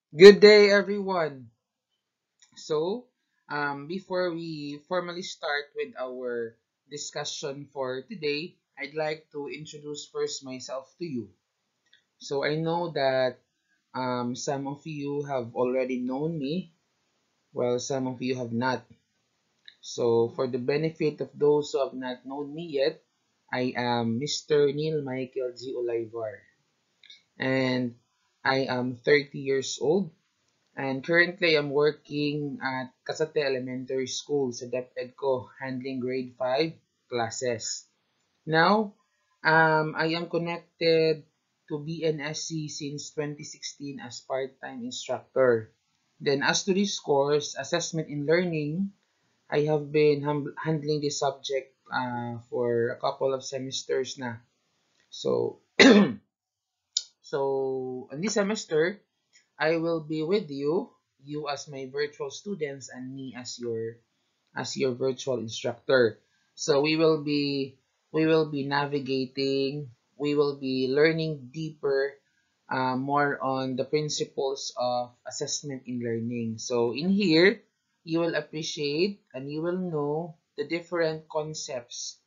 Good day, everyone. So, before we formally start with our discussion for today, I'd like to introduce first myself to you. So, I know that some of you have already known me, while some of you have not. So, for the benefit of those who have not known me yet, I am Mr. Neil Michael G. Olivar, and I am 30 years old. And currently, I'm working at Casate Elementary School sa DepEd ko, handling grade 5 classes. Now, I am connected to BNSC since 2016 as part-time instructor. Then, as to this course, Assessment in Learning, I have been handling this subject for a couple of semesters na. So, in this semester, I will be with you, you as my virtual students and me as your virtual instructor. So we will be navigating, we will be learning deeper, more on the principles of assessment in learning. So in here, you will appreciate and you will know the different concepts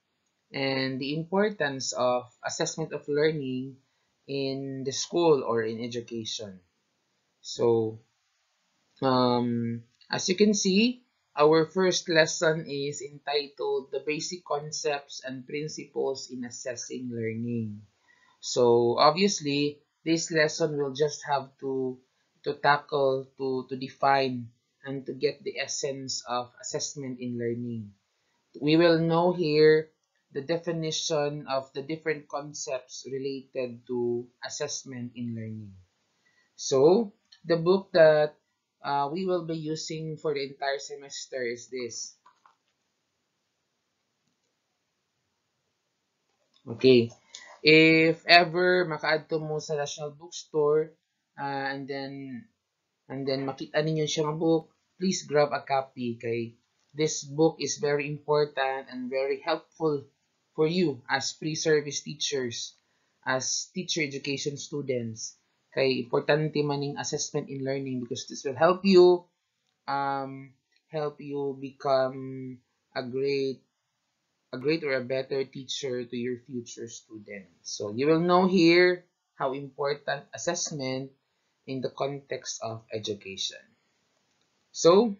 and the importance of assessment of learning in the school or in education. So as you can see, our first lesson is entitled The Basic Concepts and Principles in Assessing Learning. So obviously, this lesson will just have to tackle, to define, and to get the essence of assessment in learning. We will know here the definition of the different concepts related to assessment in learning. So, the book that we will be using for the entire semester is this. Okay. If ever makaadto mo sa National Bookstore, and then makita ninyo siya nga book, please grab a copy kay this book is very important and very helpful for you as pre-service teachers, as teacher education students. Kay importante man ning assessment in learning because this will um, help you become a great or a better teacher to your future students. So you will know here how important assessment in the context of education. So,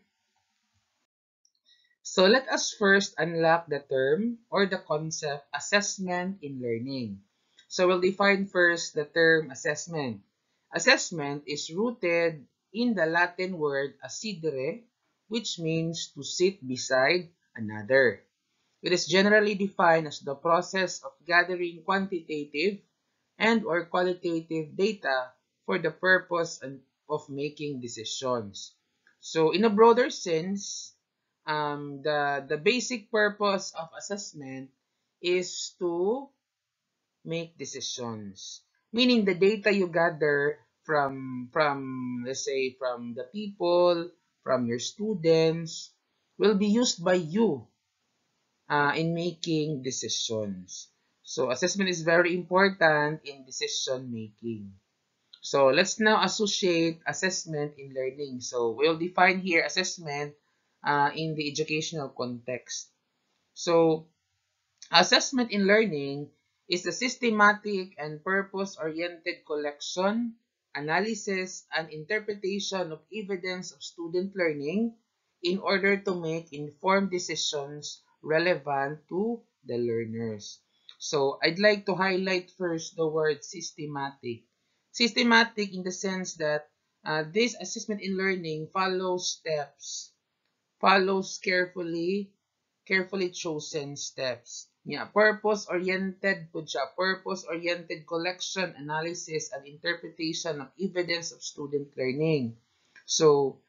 so let us first unlock the term or the concept assessment in learning. So we'll define first the term assessment. Assessment is rooted in the Latin word assidere, which means to sit beside another. It is generally defined as the process of gathering quantitative and or qualitative data for the purpose of making decisions. So in a broader sense, the basic purpose of assessment is to make decisions. Meaning the data you gather from let's say from the people, from your students, will be used by you in making decisions. So assessment is very important in decision making. So let's now associate assessment in learning. So we'll define here assessment in the educational context. So assessment in learning is the systematic and purpose-oriented collection, analysis, and interpretation of evidence of student learning in order to make informed decisions relevant to the learners. So I'd like to highlight first the word systematic. Systematic in the sense that this assessment in learning follows steps, follows carefully chosen steps. Yeah, purpose-oriented po siya. Purpose-oriented collection, analysis, and interpretation of evidence of student learning. So,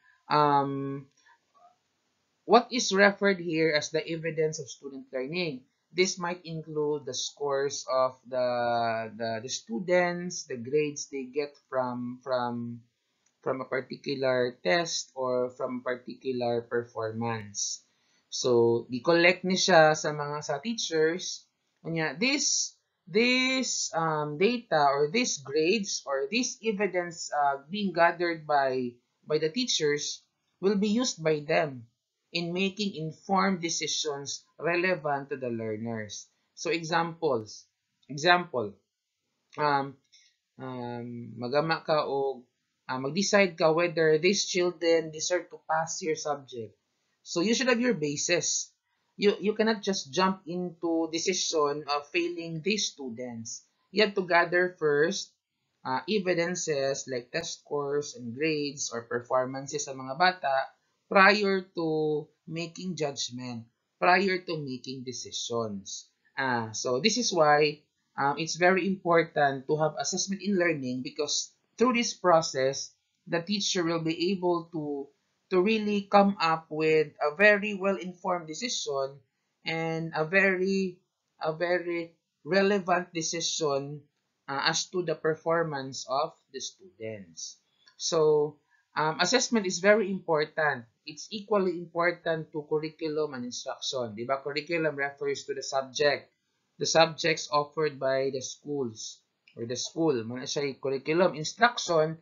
what is referred here as the evidence of student learning? This might include the scores of the students, the grades they get from a particular test or from particular performance. So, i-collect ni siya sa mga sa teachers. Kanya, this this data or these grades or this evidence being gathered by the teachers will be used by them in making informed decisions relevant to the learners. So example, um, magama ka o mag-decide ka whether these children deserve to pass your subject. So you should have your basis. You cannot just jump into decision of failing these students. You have to gather first evidences like test scores and grades or performances sa mga bata prior to making judgment, prior to making decisions. So this is why it's very important to have assessment in learning, because through this process, the teacher will be able to really come up with a very well-informed decision and a very relevant decision as to the performance of the students. So, assessment is very important. It's equally important to curriculum and instruction. Diba? Curriculum refers to the subjects offered by the schools or the school. Muna siya curriculum. Instruction,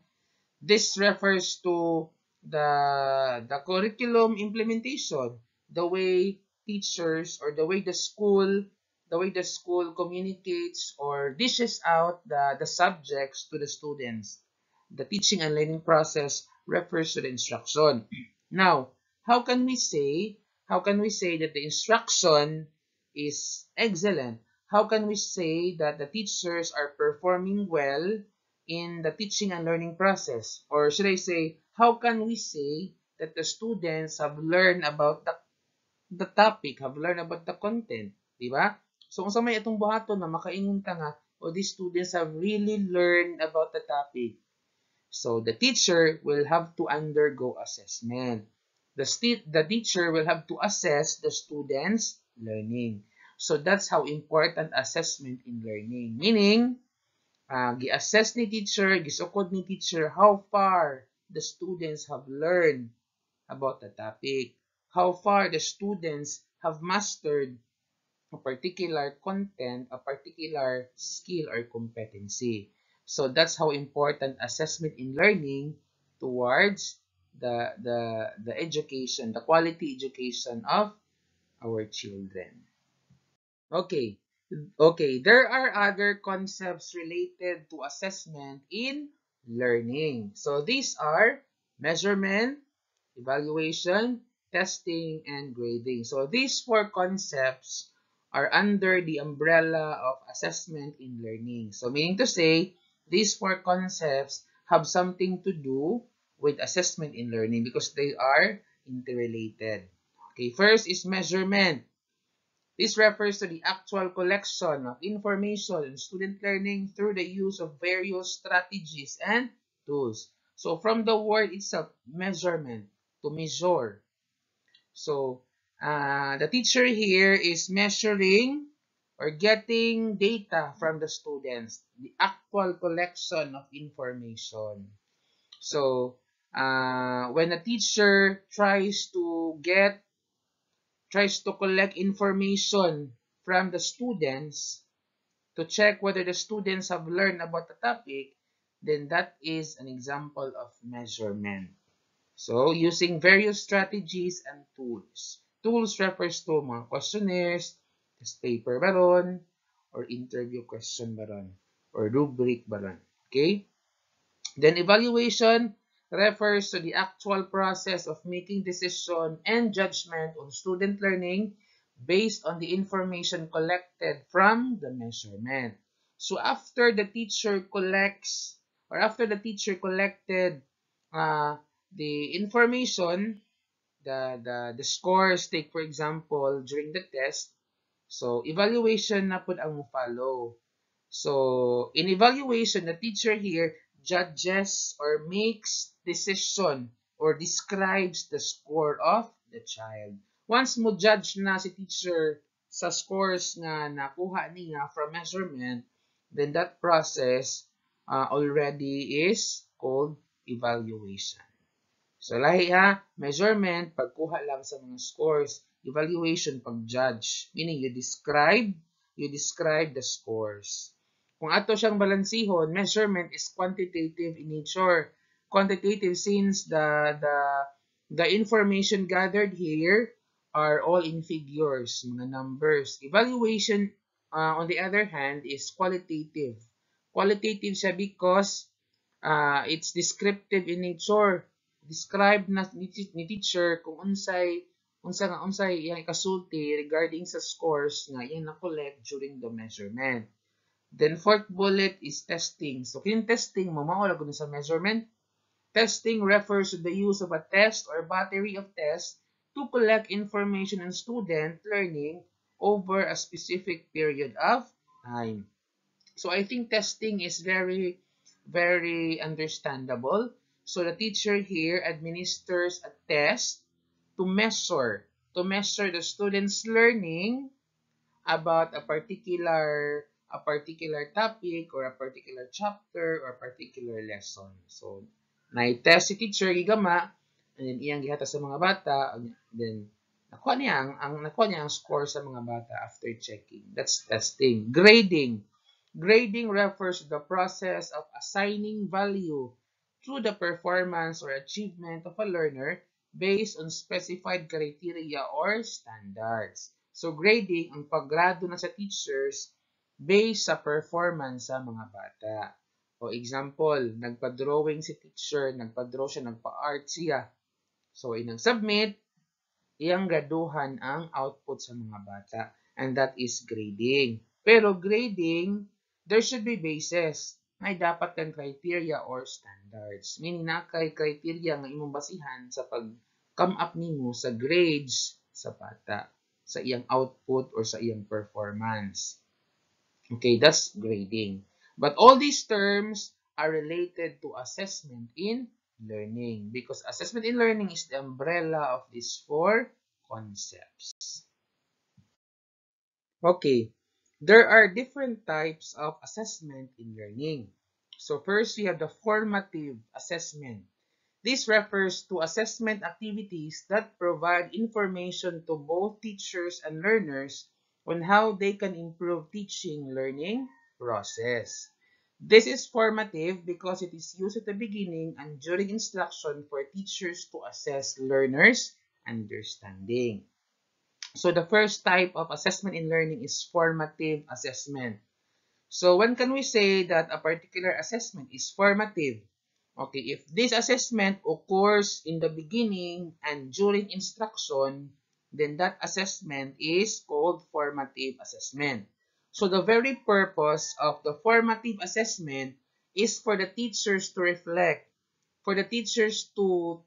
this refers to the curriculum implementation, the way teachers or the way the school communicates or dishes out the subjects to the students. The teaching and learning process refers to the instruction. Now, how can we say that the instruction is excellent? How can we say that the teachers are performing well in the teaching and learning process? Or should I say, how can we say that the students have learned about the topic, have learned about the content, di ba? So, kung sa may itong buhaton na makaingon ka nga, these students have really learned about the topic. So, the teacher will have to undergo assessment. The teacher will have to assess the students' learning. So, that's how important assessment in learning. Meaning, gi-assess ni teacher, gisukod ni teacher how far the students have learned about the topic, how far the students have mastered a particular content, a particular skill or competency. So that's how important assessment in learning towards the education, the quality education of our children. Okay. Okay, there are other concepts related to assessment in learning. So these are measurement, evaluation, testing, and grading. So these four concepts are under the umbrella of assessment in learning. So meaning to say, these four concepts have something to do with assessment in learning because they are interrelated. Okay, first is measurement. This refers to the actual collection of information in student learning through the use of various strategies and tools. So from the word itself, measurement, to measure. So the teacher here is measuring or getting data from the students, the actual collection of information. So when a teacher tries to collect information from the students to check whether the students have learned about the topic, then that is an example of measurement. So, using various strategies and tools. Tools refers to mga questionnaires, test paper baron, or interview question baron, or rubric baron. Okay? Then evaluation refers to the actual process of making decision and judgment on student learning based on the information collected from the measurement. So after the teacher collects or after the teacher collected the information, the scores, take for example during the test, so evaluation na pud ang follow. So, in evaluation, the teacher here judges or makes decision or describes the score of the child. Once mo judge na si teacher sa scores nga nakuha niya from measurement, then that process already is called evaluation. So, lahi ha, measurement, pagkuha lang sa mga scores. Evaluation, pag-judge. Meaning, you describe you describe the scores. Kung ato siyang balansihon, measurement is quantitative in nature. Quantitative since the information gathered here are all in figures, mga numbers. Evaluation, on the other hand, is qualitative. Qualitative siya because it's descriptive in nature. Describe na ni teacher kung unsay iyang ikasulti regarding sa scores nga iyang na-collect during the measurement. Then fourth bullet is testing. So kining testing mo mao ra gud sa measurement. Testing refers to the use of a test or battery of tests to collect information on student learning over a specific period of time. So I think testing is very understandable. So the teacher here administers a test to measure the student's learning about a particular topic or a particular chapter or a particular lesson. So na-test si teacher gigama and then iyang gihata sa mga bata and then nakuha niya ang score sa mga bata after checking. That's testing. Grading. Grading refers to the process of assigning value to the performance or achievement of a learner based on specified criteria or standards. So grading ang paggrado na sa teachers based sa performance sa mga bata. O example, nagpa-drawing si teacher, nagpa-draw siya, nagpa-art siya. So inang submit, iyang graduhan ang output sa mga bata. And that is grading. Pero grading, there should be basis. May dapat kang criteria or standards. Meaning na kay criteria nga imong basihan sa pag-come up nimo sa grades sa bata, sa iyang output or sa iyang performance. Okay, that's grading. But all these terms are related to assessment in learning because assessment in learning is the umbrella of these four concepts. Okay, there are different types of assessment in learning. So first, we have the formative assessment. This refers to assessment activities that provide information to both teachers and learners on how they can improve teaching learning process. This is formative because it is used at the beginning and during instruction for teachers to assess learners' understanding. So the first type of assessment in learning is formative assessment. So when can we say that a particular assessment is formative? Okay, if this assessment occurs in the beginning and during instruction, then that assessment is called formative assessment. So the very purpose of the formative assessment is for the teachers to reflect, for the teachers to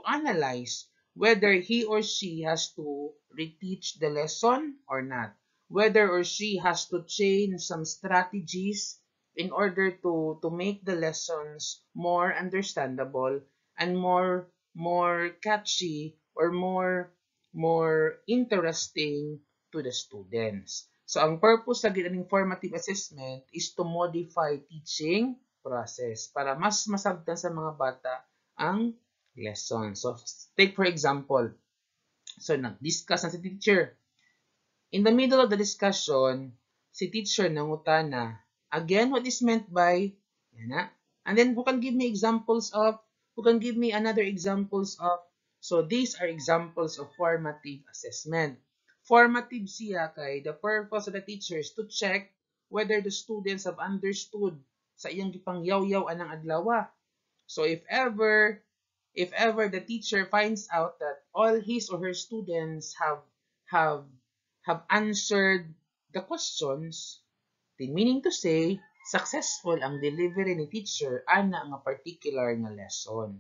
analyze whether he or she has to reteach the lesson or not, whether or she has to change some strategies in order to make the lessons more understandable and more catchy or more interesting to the students. So ang purpose lagi ng formative assessment is to modify teaching process para mas masabtan sa mga bata ang lesson. So take for example, so nag-discuss na si teacher. In the middle of the discussion, si teacher nangutana, again, what is meant by, yan na. And then, who can give me another examples of, so these are examples of formative assessment. Formative siya kay the purpose of the teacher is to check whether the students have understood sa iyang gipangyaw-yaw anang adlaw. So if ever the teacher finds out that all his or her students have have answered the questions, then meaning to say, successful ang delivery ni teacher ana nga particular nga lesson.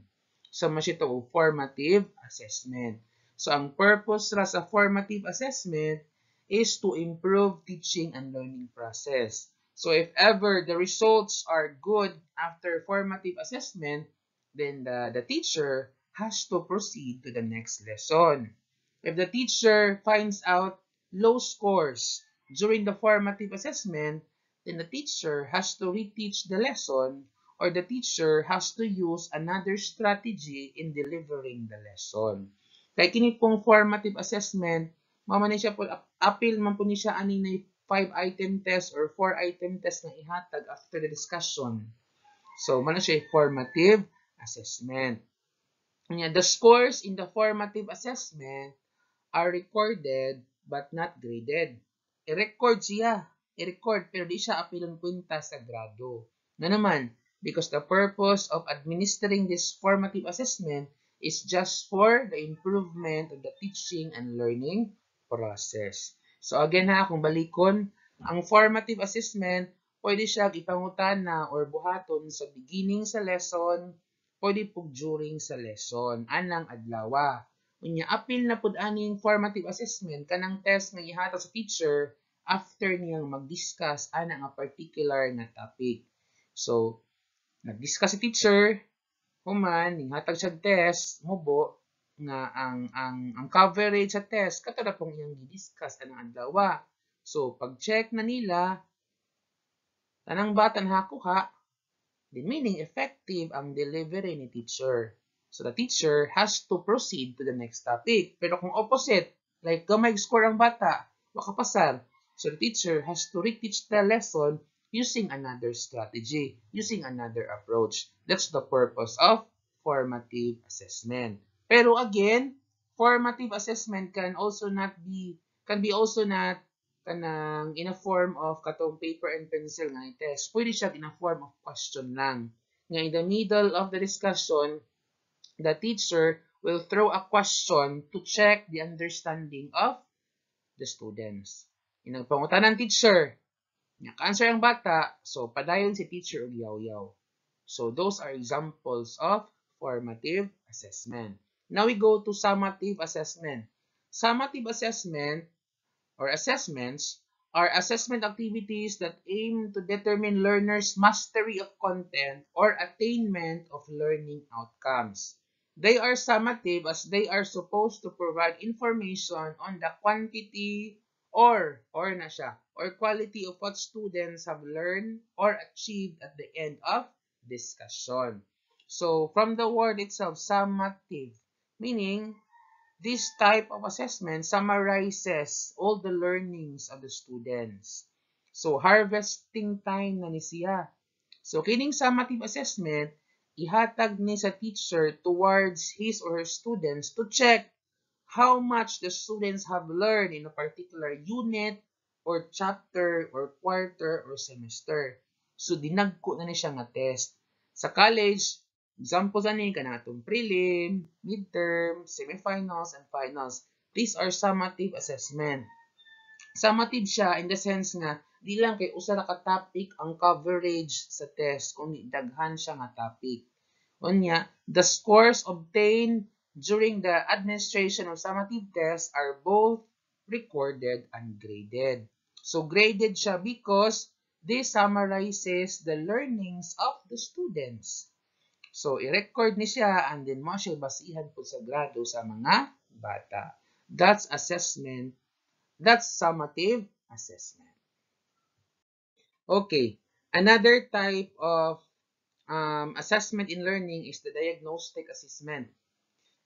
So masito og formative assessment. So ang purpose ra sa formative assessment is to improve teaching and learning process. So if ever the results are good after formative assessment, then the teacher has to proceed to the next lesson. If the teacher finds out low scores during the formative assessment, then the teacher has to reteach the lesson or the teacher has to use another strategy in delivering the lesson. Kaya kini pong formative assessment, mao man ni siya po apil man po ni siya ani 5-item test or 4-item test na ihatag after the discussion. So, man siya formative assessment. The scores in the formative assessment are recorded but not graded. I-record siya. I-record pero di siya apilong kwenta sa grado. Na naman, because the purpose of administering this formative assessment is just for the improvement of the teaching and learning process. So again ha, kung balikon, ang formative assessment, pwede siya ipangutana or buhaton sa beginning sa lesson, pwede po during sa lesson, anang adlaw. Unya apil na pud aning formative assessment kanang test nga ihatag sa teacher after niyang mag-discuss ana nga particular na topic. So, nag-discuss si teacher, human ninghatag siya test, mubo nga ang coverage sa test kato na pong iyang gi-discuss anang adlaw. So, pag-check na nila tanang bata nakuha, then meaning effective ang delivery ni teacher. So the teacher has to proceed to the next topic. Pero kung opposite, like gamay score ang bata, makapasar. So the teacher has to reteach the lesson using another strategy, using another approach. That's the purpose of formative assessment. Pero again, formative assessment can be also not kanang in a form of katong paper and pencil nga test. Pwede siya in a form of question lang. Nga in the middle of the discussion, the teacher will throw a question to check the understanding of the students. Inagpangutan ng teacher, naka-answer ang bata, so padayon si teacher og yaw-yaw. So those are examples of formative assessment. Now we go to summative assessment. Summative assessment or assessments are assessment activities that aim to determine learners' mastery of content or attainment of learning outcomes. They are summative as they are supposed to provide information on the quantity or quality of what students have learned or achieved at the end of discussion. So from the word itself, summative, meaning this type of assessment summarizes all the learnings of the students. So harvesting time na ni siya. So kining summative assessment ihatag ni sa teacher towards his or her students to check how much the students have learned in a particular unit or chapter or quarter or semester. So dinagko na ni siya nga test. Sa college, example ani kanatong prelim, midterm, semifinals, and finals. These are summative assessment. Summative siya in the sense nga di lang kay usa ra ka topic ang coverage sa test kundi daghan siya nga topic. Unya, the scores obtained during the administration of summative tests are both recorded and graded. So graded siya because this summarizes the learnings of the students. So i-record ni siya and then mo siya basihan po sa grado sa mga bata. That's assessment. That's summative assessment. Okay, another type of assessment in learning is the diagnostic assessment.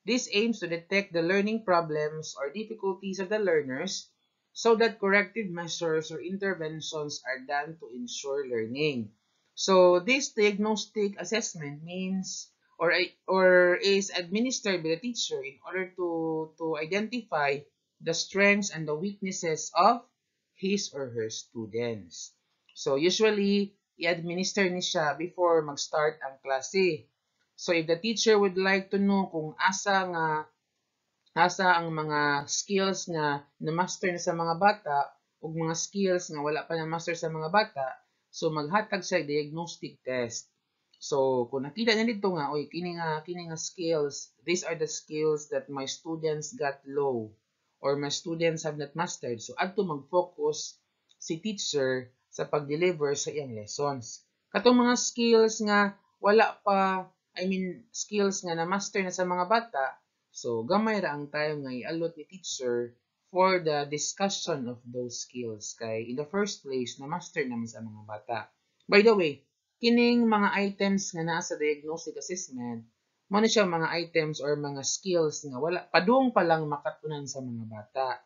This aims to detect the learning problems or difficulties of the learners so that corrective measures or interventions are done to ensure learning. So this diagnostic assessment means or is administered by the teacher in order to identify the strengths and the weaknesses of his or her students. So usually, i-administer ni siya before mag-start ang klase. So if the teacher would like to know kung asa ang mga skills nga na-master na sa mga bata ug mga skills nga wala pa na-master sa mga bata, so maghatag siya diagnostic test. So kung nakita niya dito nga, oy kini nga skills, these are the skills that my students got low or my students have not mastered. So adto mag-focus si teacher sa pag-deliver sa iyang lessons. Katong mga skills nga wala pa, skills nga na-master na sa mga bata, so gamay ra ang time nga i-allot ni teacher for the discussion of those skills. Kay in the first place, na-master naman sa mga bata. By the way, kining mga items nga naa sa diagnostic assessment, mo na siya mga items or mga skills nga wala padung pa lang makatunan sa mga bata.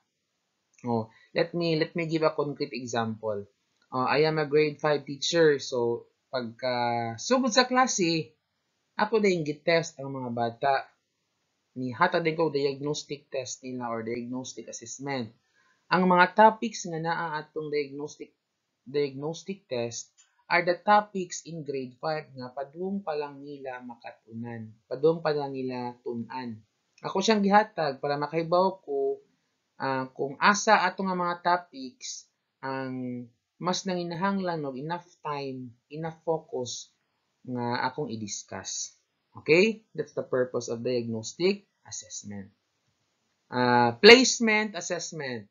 Oh, Let me give a concrete example. I am a grade 5 teacher, so pagka sugod sa klase, ako din gitest ang mga bata. Ni hatag din ko diagnostic test nila or diagnostic assessment. Ang mga topics nga naa atong diagnostic test are the topics in grade 5 nga padung pa lang nila makatunan. Padung pa lang nila tunan. Ako siyang gihatag para makahibaw ko kung asa ato nga mga topics ang mas nanginahanglan og enough time, enough focus nga akong i-discuss. Okay? That's the purpose of diagnostic assessment. Placement assessment.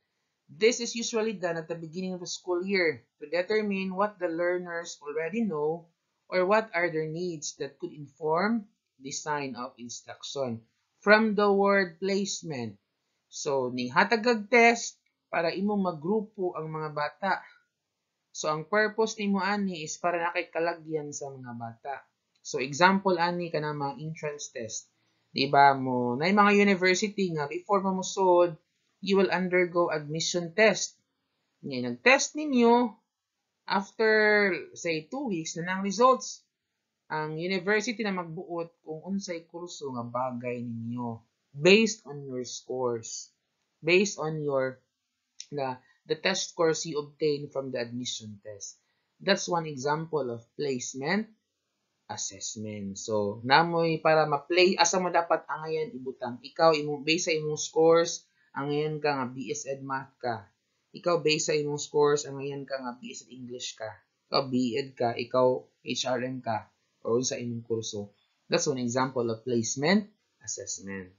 This is usually done at the beginning of the school year to determine what the learners already know or what are their needs that could inform design of instruction. From the word placement, so ning hatag test para imong magrupo ang mga bata. So ang purpose nimo ani is para nakikalagyan sa mga bata. So example ani kanang mga entrance test. Di ba mo na mga university nga before mo musod, you will undergo admission test. Nga nag-test ninyo after say 2 weeks na nang results. Ang university na magbuot kung unsay kurso nga bagay ninyo based on your scores, based on your the test scores you obtain from the admission test. That's one example of placement assessment. So, namoy para ma-play asa mo dapat angayan ibutang. Ikaw imong base sa imong scores, angayan ka nga BS Ed Math ka. Ikaw base sa imong scores, angayan ka nga BS Ed English ka. Ikaw BEd ka, ikaw HRM ka or sa imong kurso. That's one example of placement assessment.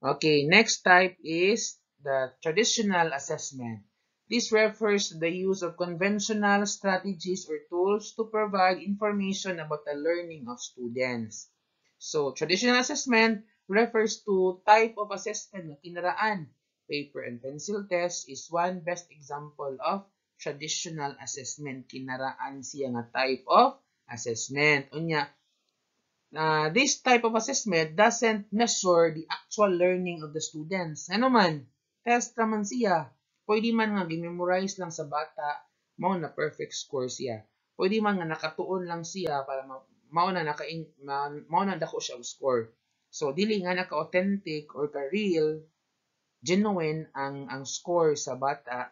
Okay, next type is the traditional assessment. This refers to the use of conventional strategies or tools to provide information about the learning of students. So, traditional assessment refers to type of assessment na kinaraan. Paper and pencil test is one best example of traditional assessment. Kinaraan siya nga type of assessment. Unya, this type of assessment doesn't measure the actual learning of the students. Ano man, test naman siya. Pwede man nga gi-memorize lang sa bata, mao na perfect score siya. Pwede man nga nakatuon lang siya para mao na dako siya og score. So dili nga naka-authentic or ka-real, genuine ang score sa bata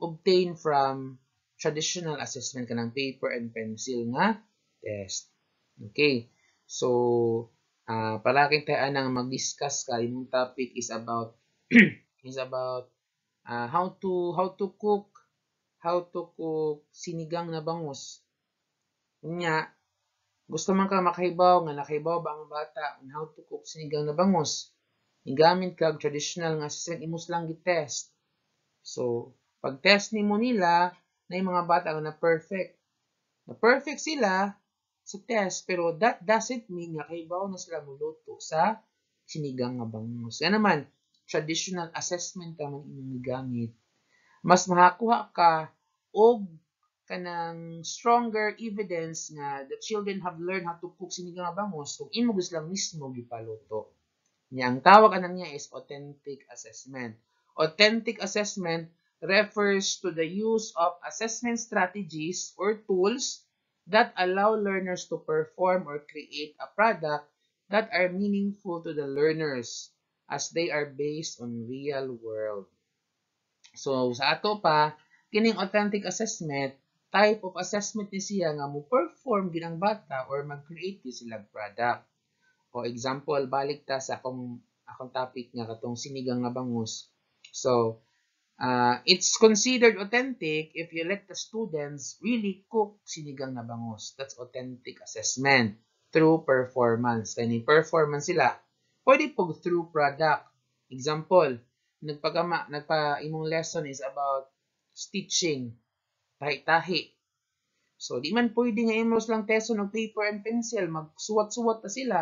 obtained from traditional assessment kanang paper and pencil nga test. Okay. So, palagi tayo nang mag-discuss ka. Yung topic is about how to cook sinigang na bangus. Nya, gusto man ka makahibaw nga nakahibaw ba ang bata on how to cook sinigang na bangus. Igamit ka traditional nga assessment imus lang gi-test. So, pag test nimo nila na yung mga bata na perfect. Na perfect sila sa test, pero that doesn't mean nga kaibaw na sila muluto sa sinigang nga bangus. Yan naman, traditional assessment ka man inyong gamit. Mas makakuha ka og kanang stronger evidence nga the children have learned how to cook sinigang nga bangus kung imo gusto lang mismo gipaluto. Nya ang tawag anan niya is authentic assessment. Authentic assessment refers to the use of assessment strategies or tools that allow learners to perform or create a product that are meaningful to the learners as they are based on real world. So, sa ato pa, kining authentic assessment, type of assessment ni siya nga mo perform ginang bata or mag-create silang product. O example, balik ta sa akong topic nga katong sinigang nga bangus. So, it's considered authentic if you let the students really cook sinigang na bangus. That's authentic assessment through performance. Kaya performance sila. Pwede po through product. Example, imong lesson is about stitching, tahi-tahi. So, di man pwede nga imos lang teson ng paper and pencil, magsuwat-suwat na sila.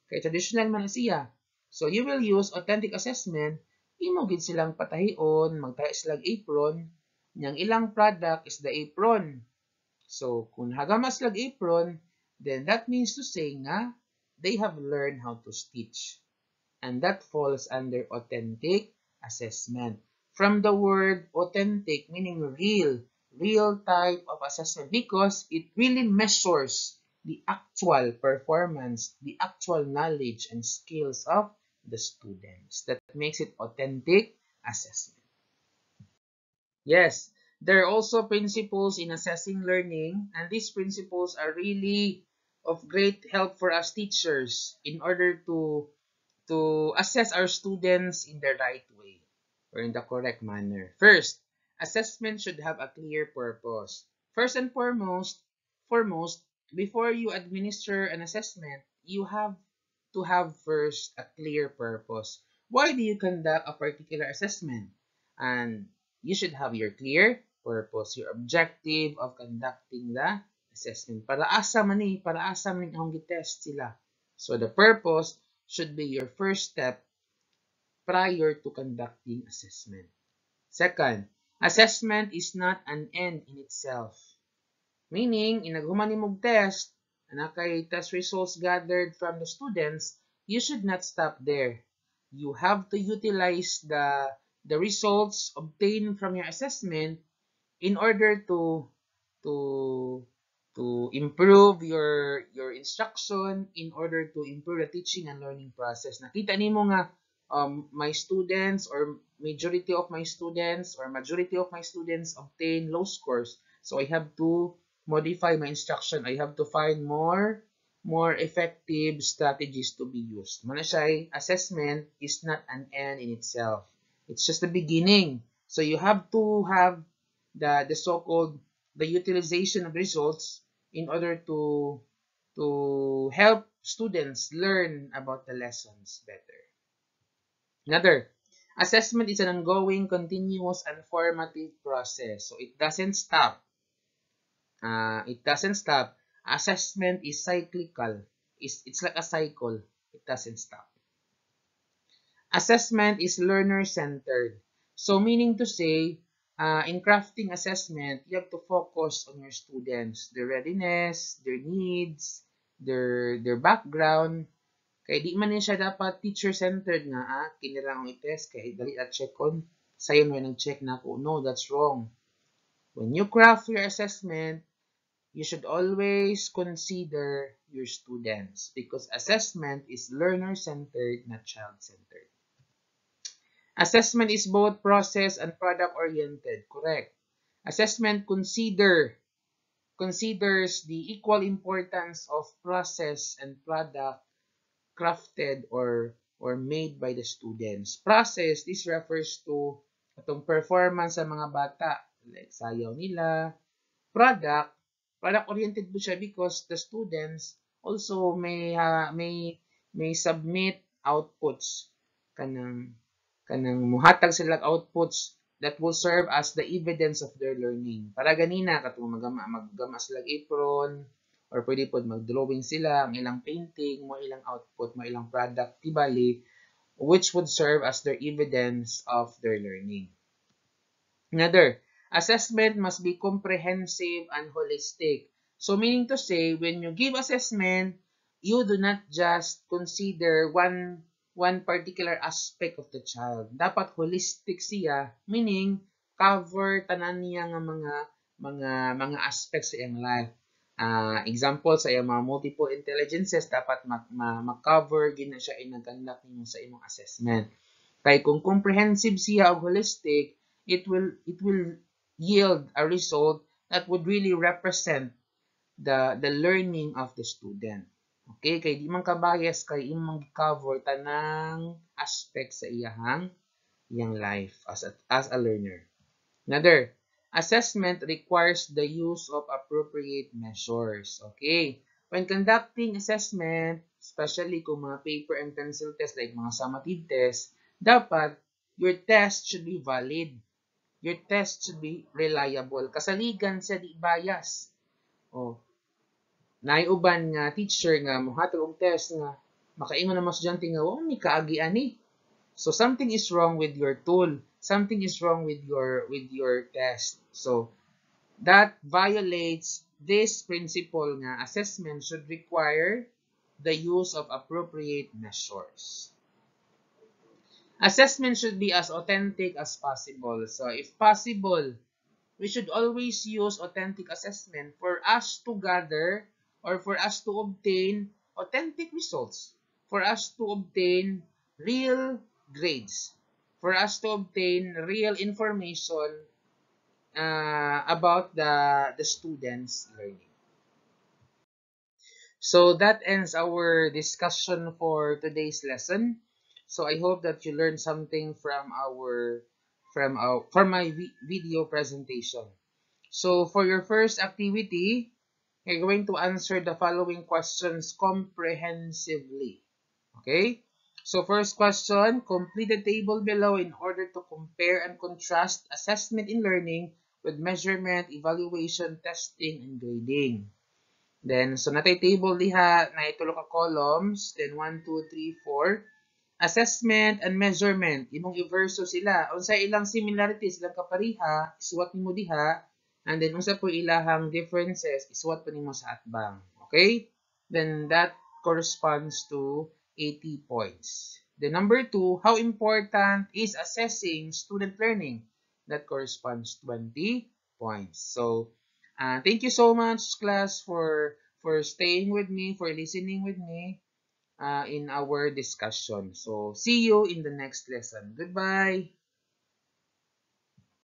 Kaya traditional man na siya. So, you will use authentic assessment imo gid silang patahion, magtahi silang apron, yang ilang product is the apron. So, kung hagama silang apron, then that means to say nga they have learned how to stitch. And that falls under authentic assessment. from the word authentic, meaning real type of assessment, because it really measures the actual performance, the actual knowledge and skills of the students. That makes it authentic assessment. Yes, there are also principles in assessing learning, and these principles are really of great help for us teachers in order to assess our students in the right way or in the correct manner. First, assessment should have a clear purpose. First and foremost, before you administer an assessment, you have to have first a clear purpose. Why do you conduct a particular assessment? And you should have your clear purpose, your objective of conducting the assessment. Para asa man akong gitest sila. So the purpose should be your first step prior to conducting assessment. Second, assessment is not an end in itself. Meaning, inaghuman nimog test, na kay test results gathered from the students, you should not stop there. You have to utilize the results obtained from your assessment in order to to improve your instruction, in order to improve the teaching and learning process. Nakita nimo nga my students or majority of my students obtain low scores. So I have to modify my instruction. I have to find more effective strategies to be used. Muna siya, assessment is not an end in itself. It's just the beginning. So you have to have the so-called the utilization of results in order to help students learn about the lessons better. Another, assessment is an ongoing, continuous, and formative process. So it doesn't stop. Assessment is cyclical. It's like a cycle. It doesn't stop. Assessment is learner-centered. So meaning to say, in crafting assessment, you have to focus on your students, their readiness, their needs, their background. Kaya di man siya dapat teacher-centered nga, kinilang ang i-test, kaya dali at check on, sayo mo nag-check na ako. No, that's wrong. When you craft your assessment, you should always consider your students because assessment is learner-centered, not child-centered. Assessment is both process and product-oriented. Correct. Assessment considers the equal importance of process and product crafted or made by the students. Process, this refers to itong performance sa mga bata. Like sayaw nila. Product-oriented po siya because the students also may submit outputs kanang muhatag sila outputs that will serve as the evidence of their learning. Para ganina katong maggama sila apron or pwede pod mag-drawing sila ang ilang painting, mo ilang output, mo ilang product tibali which would serve as their evidence of their learning. Another, assessment must be comprehensive and holistic. So meaning to say, when you give assessment, you do not just consider one particular aspect of the child. Dapat holistic siya, meaning cover tanan niya nga mga aspects sa iyang life. Example sa iyang mga multiple intelligences dapat ma-cover gina siya inag-conduct nimo sa imong assessment. Kay kung comprehensive siya o holistic, it will yield a result that would really represent the learning of the student. Okay, kay di man ka bias kay imong cover tanang aspect sa iyang life as a learner. Another, assessment requires the use of appropriate measures. Okay, when conducting assessment, especially kung mga paper and pencil test like mga summative test, dapat your test should be valid. Your test should be reliable. Kasaligan sa di bias. Naiuban nga teacher nga mohatag og test nga makaingon na estudyante nga wa ni kaagi ani. So something is wrong with your tool. Something is wrong with your test. So that violates this principle nga assessment should require the use of appropriate measures. Assessment should be as authentic as possible. So if possible, we should always use authentic assessment for us to gather or for us to obtain authentic results, for us to obtain real grades, for us to obtain real information about the students' learning. So that ends our discussion for today's lesson. So I hope that you learned something from my video presentation. So for your first activity, you're going to answer the following questions comprehensively. Okay? So first question, complete the table below in order to compare and contrast assessment in learning with measurement, evaluation, testing, and grading. Then, so natay table diha, na itulo ka columns. Then, 1, 2, 3, 4. Assessment and measurement. Imong i-verso sila. Unsa ilang similarities, ilang kapariha, isuwat nimo diha. And then, unsa po ilahang differences, isuwat po nimo sa atbang. Okay? Then, that corresponds to 80 points. Then, number 2, how important is assessing student learning? That corresponds to 20 points. So, thank you so much, class, for staying with me, for listening with me in our discussion. So, see you in the next lesson. Goodbye.